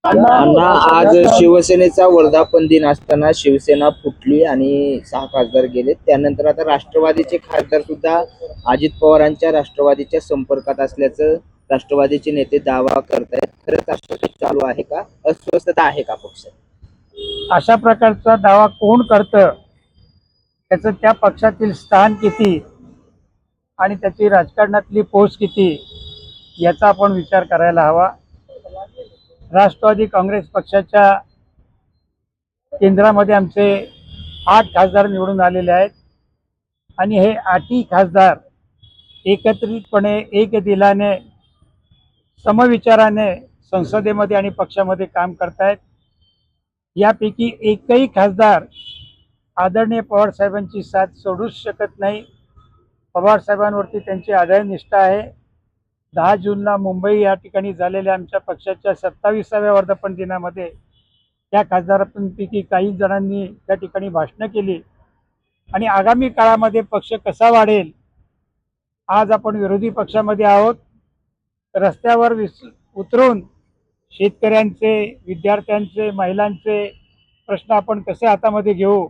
अण्णा, आज शिवसेनेचा वर्धापन दिन असताना शिवसेना फुटली आणि 6 खासदार गेले. त्यानंतर आता राष्ट्रवादीचे खासदार सुद्धा अजित पवारांच्या राष्ट्रवादीच्या संपर्कात असल्याचं राष्ट्रवादीचे नेते दावा करतायत. खरंच असं काही चालू आहे का? अस्वस्थता आहे का पक्षात? अशा प्रकारचा दावा कोण करतं, त्याचं त्या पक्षातील स्थान किती आणि त्याची राजकारणातली पोच किती याचा आपण विचार करायला हवा. राष्ट्रवादी काँग्रेस पक्षाच्या केंद्रामध्ये आमचे 8 खासदार निवडून आलेले आहेत आणि हे 8ही खासदार एकत्रितपणे एक दिलाने समविचाराने संसदेमध्ये आणि पक्षामध्ये काम करतायत. यापैकी एकही खासदार आदरणीय पवार साहेबांची साथ सोडूच शकत नाही. पवार साहेबांवरती त्यांची आदळ निष्ठा आहे. 10 जूनला मुंबई या ठिकाणी झालेल्या आमच्या पक्षाच्या 27व्या वर्धापन दिनामध्ये त्या खासदारांपैकी काही जणांनी त्या ठिकाणी भाषणं केली आणि आगामी काळामध्ये पक्ष कसा वाढेल. आज आपण विरोधी पक्षामध्ये आहोत. रस्त्यावर उतरून शेतकऱ्यांचे, विद्यार्थ्यांचे, महिलांचे प्रश्न आपण कसे हातामध्ये घेऊ,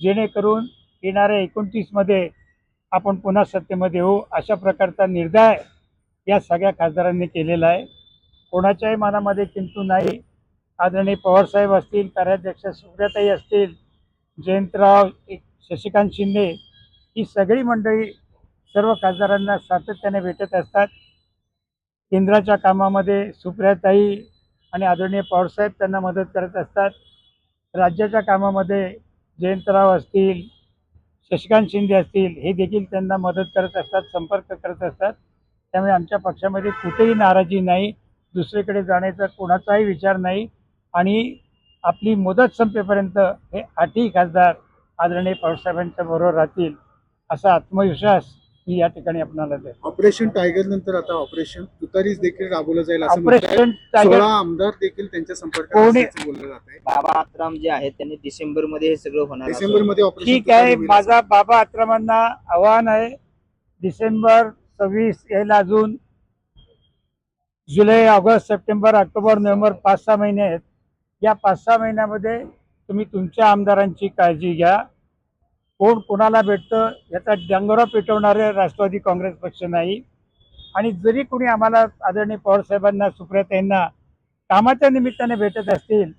जेणेकरून येणाऱ्या 29मध्ये आपण पुन्हा सत्तेमध्ये येऊ, अशा प्रकारचा निर्धार या सगळ्या खासदारांनी केलेला आहे. कोणाच्याही मनामध्ये किंतु नाही. आदरणीय पवारसाहेब असतील, कार्याध्यक्ष सुप्रियाताई असतील, जयंतराव, शशिकांत शिंदे, ही सगळी मंडळी सर्व खासदारांना सातत्याने भेटत असतात. केंद्राच्या कामामध्ये सुप्रियाताई आणि आदरणीय पवारसाहेब त्यांना मदत करत असतात. राज्याच्या कामामध्ये जयंतराव असतील, शशिकांत शिंदे असतील, हे देखील त्यांना मदत करत असतात, संपर्क करत असतात. त्यामुळे आमच्या पक्षामध्ये कुठेही नाराजी नाही, दुसरीकडे जाण्याचा कोणाचाही विचार नाही आणि आपली मुदत संपेपर्यंत हे 8ही खासदार आदरणीय पवारसाहेबांच्या बरोबर राहतील असा आत्मविश्वास मी या ठिकाणी आपणाला देतो. ऑपरेशन टायगर नंतर आता ऑपरेशन तुतारीच देखील राबवलं जाईल असं ऑपरेशन टायगर 16 आमदार देखील त्यांच्या संपर्कात असल्याचं बोललं जात आहे. बाबा आत्राम जे आहेत त्यांनी डिसेंबरमध्ये हे सगळं होणार असं- डिसेंबरमध्ये ऑपरेशन ठीक आहे. माझा बाबा आत्रामांना आव्हान आहे. डिसेंबर 26 यायला अजून जुलै, ऑगस्ट, सप्टेंबर, ऑक्टोबर, नोव्हेंबर 5-6 महिने आहेत. या 5-6 महिन्यामध्ये तुम्ही तुमच्या आमदारांची काळजी घ्या. कोण कोणाला भेटतं याचा डांगोरा पेटवणारे राष्ट्रवादी काँग्रेस पक्ष नाही. आणि जरी कोणी आम्हाला आदरणीय पवारसाहेबांना, सुप्रियाताईंना कामाच्या निमित्ताने भेटत असतील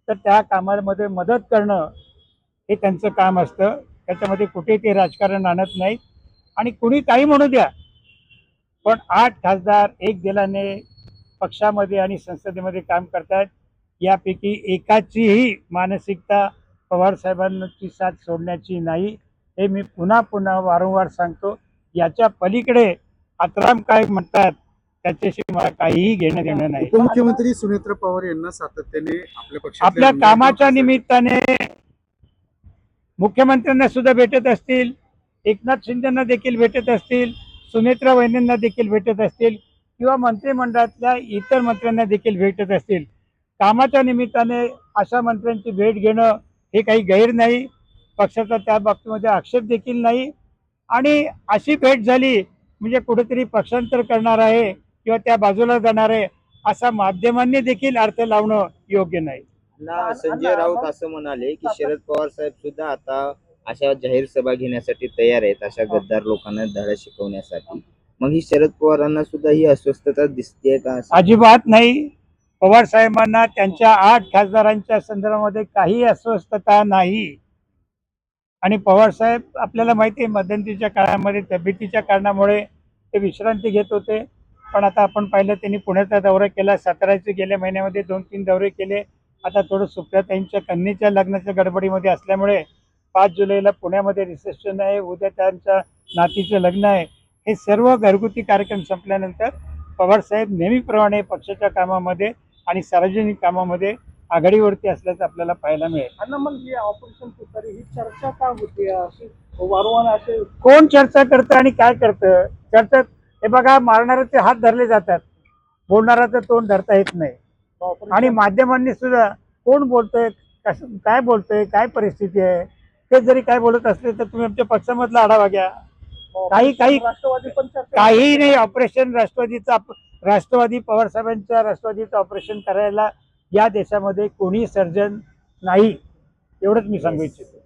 तर त्या कामामध्ये मदत करणं हे त्यांचं काम असतं. त्याच्यामध्ये कुठे ते राजकारण आणत नाहीत आणि कुणी काही म्हणू द्या, पण 8 खासदार एक दिलाने पक्षामध्ये आणि संसदेमध्ये काम करतात. यापैकी एकाचीही मानसिकता पवार साहेबांची साथ सोडण्याची नाही, हे मी पुन्हा पुन्हा वारंवार सांगतो. याच्या पलीकडे आत्राम काय म्हणतात त्याच्याशी मला काहीही घेणं देणं नाही. उपमुख्यमंत्री सुनेत्र पवार यांना सातत्याने आपल्या पक्षातल्या आपल्या आमदार कामाच्या निमित्ताने मुख्यमंत्र्यांना सुद्धा भेटत असतील, एकनाथ शिंदेना देखील भेटत असतील, सुनेत्रा वहिनींना देखील भेटत असतील किंवा मंत्रिमंडळातल्या इतर मंत्र्यांना देखील भेटत असतील. कामाच्या निमित्ताने अशा मंत्र्यांची भेट घेणं हे काही गैर नाही. पक्षाचा त्या बाबतीमध्ये आक्षेप देखील नाही आणि अशी भेट झाली म्हणजे कुठेतरी पक्षांतर करणार आहे किंवा त्या बाजूला जाणार आहे असा माध्यमांनी देखील अर्थ लावणं योग्य नाही. अण्णा, संजय राऊत असं म्हणाले की शरद पवार साहेब सुद्धा आता अशा जाहीर सभा घेण्यासाठी तयार आहेत, अशा गद्दार लोकांना धडा शिकवण्यासाठी. मग ही शरद पवारांना सुद्धा ही अस्वस्थता दिसते का? अजिबात नाही. पवार साहेबांना त्यांच्या 8 खासदारांच्या संदर्भामध्ये काही अस्वस्थता नाही. आणि पवार साहेब आपल्याला माहिती आहे मध्यंतरीच्या काळामध्ये तब्येतीच्या कारणामुळे ते विश्रांती घेत होते. पण आता आपण पाहिलं त्यांनी पुण्याचा दौरा केला, साताऱ्याचे गेल्या महिन्यामध्ये 2-3 दौरे केले. आता थोडं सुप्रियाताईंच्या कन्येच्या लग्नाच्या गडबडीमध्ये असल्यामुळे 5 जुलैला पुण्यामध्ये रिसेप्शन आहे, उद्या त्यांच्या नातीचं लग्न आहे. हे सर्व घरगुती कार्यक्रम संपल्यानंतर पवारसाहेब नेहमीप्रमाणे पक्षाच्या कामामध्ये आणि सार्वजनिक कामामध्ये आघाडीवरती असल्याचं आपल्याला पाहायला मिळेल. आणि मग ही ऑपरेशन तुतारी ही चर्चा का होती अशी वारंवार असे कोण चर्चा करतं आणि काय करतं? चर्चा हे बघा, मारणाऱ्याचे हात धरले जातात, बोलणाऱ्याचं तोंड धरता येत नाही. आणि माध्यमांनी सुद्धा कोण बोलतोय, काय बोलतोय, काय परिस्थिती आहे, ते जरी काय बोलत असले तर तुम्ही आमच्या पक्षामधला आढावा घ्या. काही राष्ट्रवादी पण चर्चा काही नाही. ऑपरेशन राष्ट्रवादी पवार साहेबांच्या राष्ट्रवादीचं ऑपरेशन करायला या देशामध्ये कोणी सर्जन नाही, एवढंच मी सांगू इच्छितो.